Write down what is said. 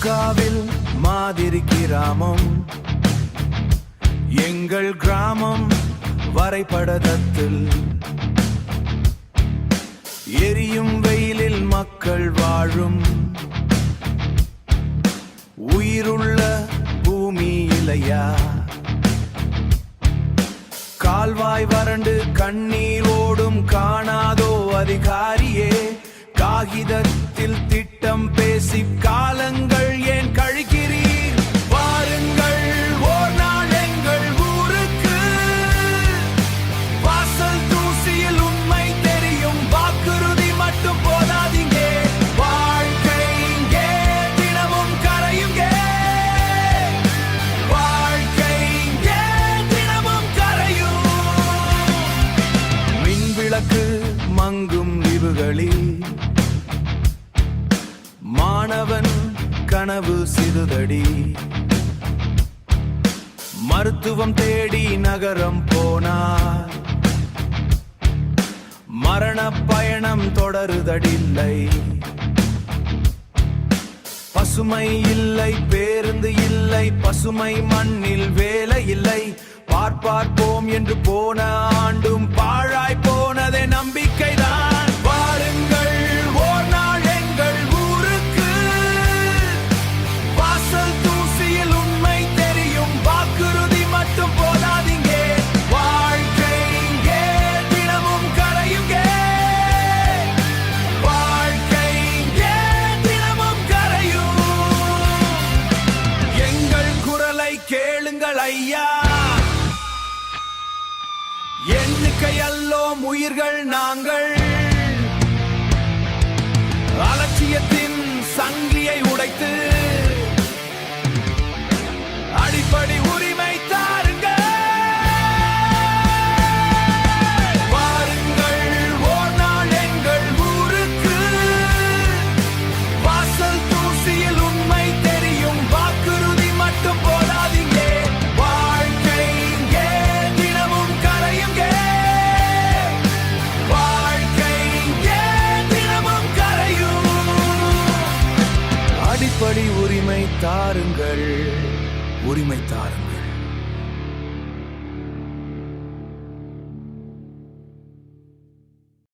திமுகவில் மாதிரி கிராமம் எங்கள் கிராமம் வரைபடத்தில் எரியும் வெயிலில் மக்கள் வாழும் உயிருள்ள பூமி இல்லையா? கால்வாய் வறண்டு கண்ணீர் ஓடும் காணாதோ அதிகாரியே? காகிதத்தில் திட்டம் பேசி காலங்கள் ஏன் கழிக்கிறீர்? வாருங்கள் ஓர் நாள் எங்கள் ஊருக்கு. வாசல் தூசியில் உண்மை தெரியும், வாக்குறுதி மட்டும் போதாதீங்க. வாழ்க்கை இங்கே தினமும் கரையுங்க. வாழ்க்கை இங்கே தினமும் கரையும். மின்விளக்கு மங்கும் விவுகளில் மாணவன் கனவு சிறுதடி. மருத்துவம் தேடி நகரம் போனார், மரண பயணம் தொடருதடில்லை. பசுமை இல்லை, பேருந்து இல்லை, பசுமை மண்ணில் வேலை இல்லை. பார்ப்போம் என்று போன ஆண்டும் பாழாய் போனதே நம்பிக்கைதான். வாருங்கள் ஓர் நாள் எங்கள் ஊருக்கு. வாசல் தூசியில் உண்மை தெரியும், வாக்குறுதி மட்டும் போதாதீங்க. வாழ்க்கை இங்கே தினமும் கரையுங்க. வாழ்க்கை இங்கே தினமும் கரையும். எங்கள் குரலை கேளுங்கள் ஐயா. எண்ணிக்கை அல்லோம் உயிர்கள் நாங்கள். அலட்சியத்தின் சங்கிலியை உடைத்து அடிப்படை உரிமை தாருங்கள். வாருங்கள் ஓர் நாள் எங்கள் ஊருக்கு. வாசல் தூசியில் உண்மை தெரியும், வாக்குறுதி மட்டும் போதாதீங்க. வாழ்க்கை இங்கே தினமும் கரையுங்க. வாழ்க்கை இங்கே தினமும் கரையும். அடிப்படை உரிமை தாருங்கள், உரிமை தாருங்கள்.